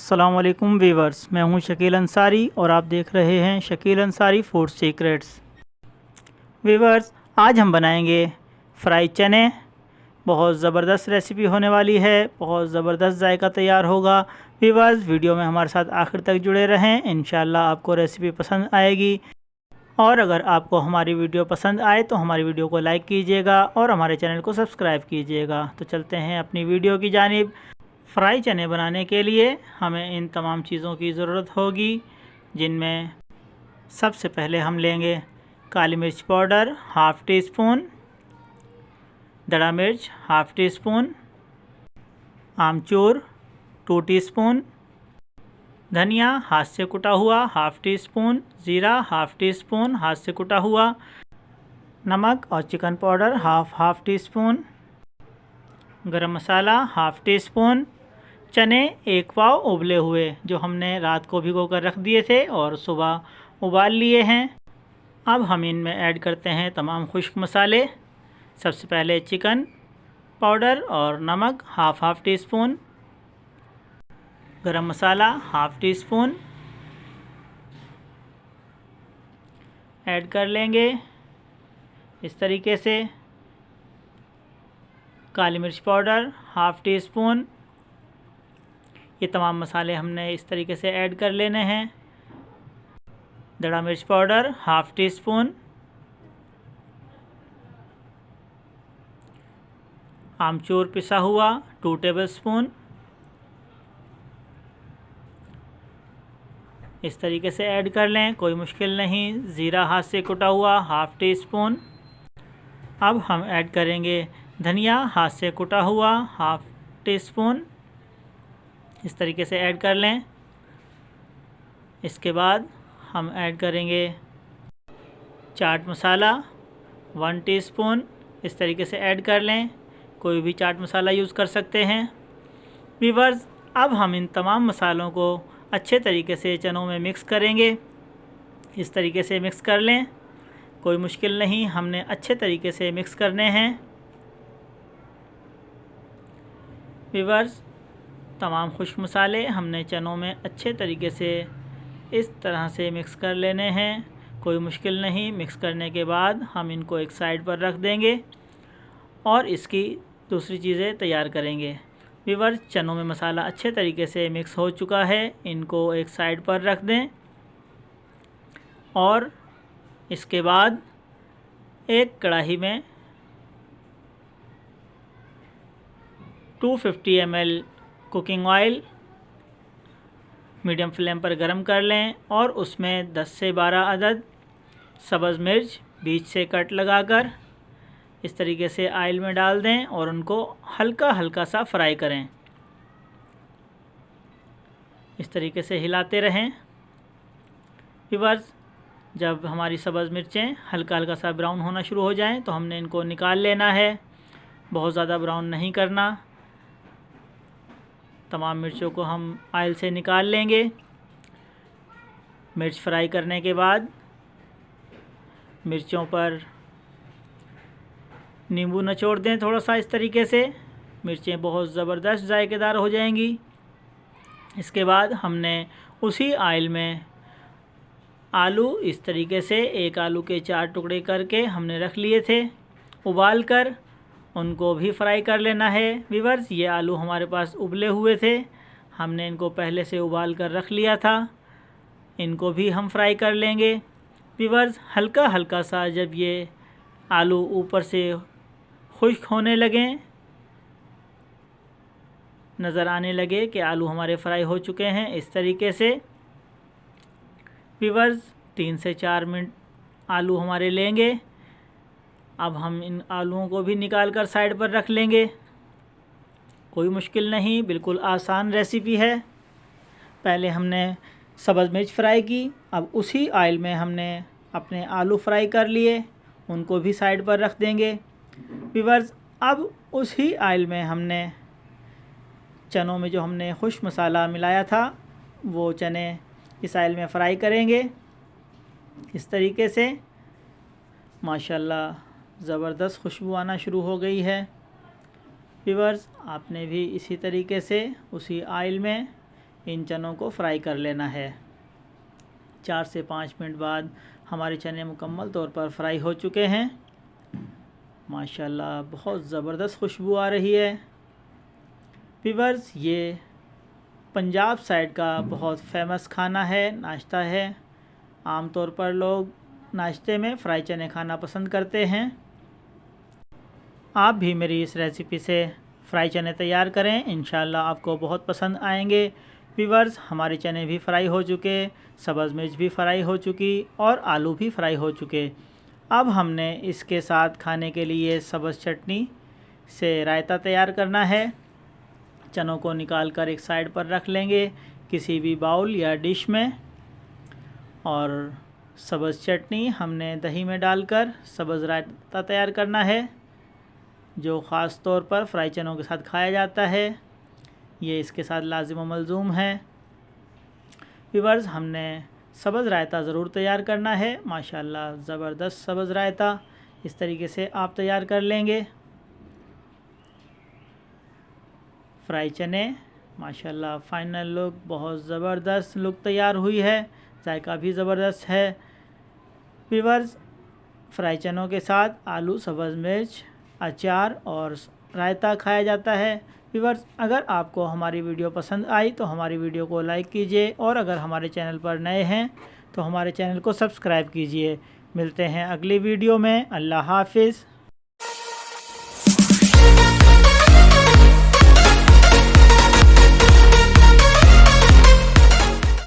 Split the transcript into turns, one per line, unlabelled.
अस्सलाम वालेकुम वीवर्स, मैं हूं शकील अंसारी और आप देख रहे हैं Shakeel Ansari food secrets. Viewers, आज हम बनाएंगे फ्राई चने। बहुत ज़बरदस्त रेसिपी होने वाली है, बहुत ज़बरदस्त जायका तैयार होगा। वीवर्स, वीडियो में हमारे साथ आखिर तक जुड़े रहें, इंशाल्लाह आपको रेसिपी पसंद आएगी। और अगर आपको हमारी वीडियो पसंद आए तो हमारी वीडियो को लाइक कीजिएगा और हमारे चैनल को सब्सक्राइब कीजिएगा। तो चलते हैं अपनी वीडियो की जानिब। फ्राई चने बनाने के लिए हमें इन तमाम चीज़ों की ज़रूरत होगी, जिनमें सबसे पहले हम लेंगे काली मिर्च पाउडर हाफ़ टी स्पून, दड़ा मिर्च हाफ़ टी स्पून, आमचूर 2 टीस्पून, धनिया हाथ से कुटा हुआ हाफ़ टी स्पून, ज़ीरा हाफ़ टी स्पून हाथ से कुटा हुआ, नमक और chicken powder half tea spoon, गरम मसाला हाफ़ टी स्पून, चने 1 पाव उबले हुए जो हमने रात को भिगो कर रख दिए थे और सुबह उबाल लिए हैं। अब हम इनमें ऐड करते हैं तमाम खुश्क मसाले। सबसे पहले चिकन पाउडर और नमक हाफ़ टी स्पून, गरम मसाला हाफ़ टी स्पून ऐड कर लेंगे इस तरीके से। काली मिर्च पाउडर हाफ़ टी स्पून, ये तमाम मसाले हमने इस तरीके से ऐड कर लेने हैं। दड़ा मिर्च पाउडर हाफ़ टी स्पून, आमचूर पिसा हुआ 2 टेबलस्पून, इस तरीके से ऐड कर लें, कोई मुश्किल नहीं। ज़ीरा हाथ से कुटा हुआ हाफ़ टी स्पून। अब हम ऐड करेंगे धनिया हाथ से कुटा हुआ हाफ़ टी स्पून, इस तरीके से ऐड कर लें। इसके बाद हम ऐड करेंगे चाट मसाला 1 टीस्पून, इस तरीके से ऐड कर लें, कोई भी चाट मसाला यूज़ कर सकते हैं। वीवर्स, अब हम इन तमाम मसालों को अच्छे तरीके से चनों में मिक्स करेंगे। इस तरीके से मिक्स कर लें, कोई मुश्किल नहीं, हमने अच्छे तरीके से मिक्स करने हैं। वीवर्स, तमाम खुश्क मसाले हमने चनों में अच्छे तरीके से इस तरह से मिक्स कर लेने हैं, कोई मुश्किल नहीं। मिक्स करने के बाद हम इनको एक साइड पर रख देंगे और इसकी दूसरी चीज़ें तैयार करेंगे। वीवर्स, चनों में मसाला अच्छे तरीके से मिक्स हो चुका है, इनको एक साइड पर रख दें और इसके बाद एक कढ़ाई में 250 ml cooking oil medium flame पर गरम कर लें और उसमें 10 से 12 अदद सब्ज़ मिर्च बीच से कट लगाकर इस तरीके से ऑयल में डाल दें और उनको हल्का हल्का सा फ्राई करें। इस तरीके से हिलाते रहें। व्यूअर्स, जब हमारी सब्ज़ मिर्चें हल्का हल्का सा ब्राउन होना शुरू हो जाएं तो हमने इनको निकाल लेना है, बहुत ज़्यादा ब्राउन नहीं करना। तमाम मिर्चों को हम ऑयल से निकाल लेंगे। मिर्च फ्राई करने के बाद मिर्चों पर नींबू निचोड़ दें थोड़ा सा, इस तरीके से मिर्चें बहुत ज़बरदस्त जायकेदार हो जाएंगी। इसके बाद हमने उसी ऑयल में आलू इस तरीके से एक आलू के 4 टुकड़े करके हमने रख लिए थे उबाल कर, उनको भी फ्राई कर लेना है। व्यूअर्स, ये आलू हमारे पास उबले हुए थे, हमने इनको पहले से उबाल कर रख लिया था, इनको भी हम फ्राई कर लेंगे। व्यूअर्स, हल्का हल्का सा जब ये आलू ऊपर से खुश्क होने लगें, नज़र आने लगे कि आलू हमारे फ्राई हो चुके हैं, इस तरीके से व्यूअर्स 3 से 4 मिनट आलू हमारे लेंगे। अब हम इन आलूओं को भी निकाल कर साइड पर रख लेंगे, कोई मुश्किल नहीं, बिल्कुल आसान रेसिपी है। पहले हमने सब्ज़ मिर्च फ्राई की, अब उसी ऑयल में हमने अपने आलू फ्राई कर लिए, उनको भी साइड पर रख देंगे। व्यूअर्स, अब उसी ऑयल में हमने चनों में जो हमने खुश्क मसाला मिलाया था वो चने इस ऑयल में फ्राई करेंगे इस तरीके से। माशाल्लाह, ज़बरदस्त खुशबू आना शुरू हो गई है। व्यूअर्स, आपने भी इसी तरीके से उसी ऑयल में इन चनों को फ्राई कर लेना है। 4 से 5 मिनट बाद हमारे चने मुकम्मल तौर पर फ्राई हो चुके हैं। माशाल्लाह बहुत ज़बरदस्त खुशबू आ रही है। व्यूअर्स, ये पंजाब साइड का बहुत फेमस खाना है, नाश्ता है। आमतौर पर लोग नाश्ते में फ्राई चने खाना पसंद करते हैं। आप भी मेरी इस रेसिपी से फ्राई चने तैयार करें, इंशाल्लाह आपको बहुत पसंद आएंगे। व्यूअर्स, हमारे चने भी फ्राई हो चुके, सब्ज़ मिर्च भी फ्राई हो चुकी और आलू भी फ्राई हो चुके। अब हमने इसके साथ खाने के लिए सब्ज़ चटनी से रायता तैयार करना है। चनों को निकाल कर एक साइड पर रख लेंगे किसी भी बाउल या डिश में, और सब्ज़ चटनी हमने दही में डालकर सब्ज़ रायता तैयार करना है, जो ख़ास तौर पर फ्राई चनों के साथ खाया जाता है। ये इसके साथ लाजिम व मलज़ूम है। व्यूअर्स, हमने सब्ज़ रायता ज़रूर तैयार करना है। माशाल्लाह ज़बरदस्त सब्ज़ रायता इस तरीके से आप तैयार कर लेंगे। फ्राई चने माशाल्लाह फ़ाइनल लुक बहुत ज़बरदस्त लुक तैयार हुई है, जायका भी ज़बरदस्त है। व्यूअर्स, फ्राई चनों के साथ आलू, सब्ज़ मिर्च, अचार और रायता खाया जाता है। व्यूअर्स, अगर आपको हमारी वीडियो पसंद आई तो हमारी वीडियो को लाइक कीजिए, और अगर हमारे चैनल पर नए हैं तो हमारे चैनल को सब्सक्राइब कीजिए। मिलते हैं अगली वीडियो में। अल्लाह हाफ़िज़।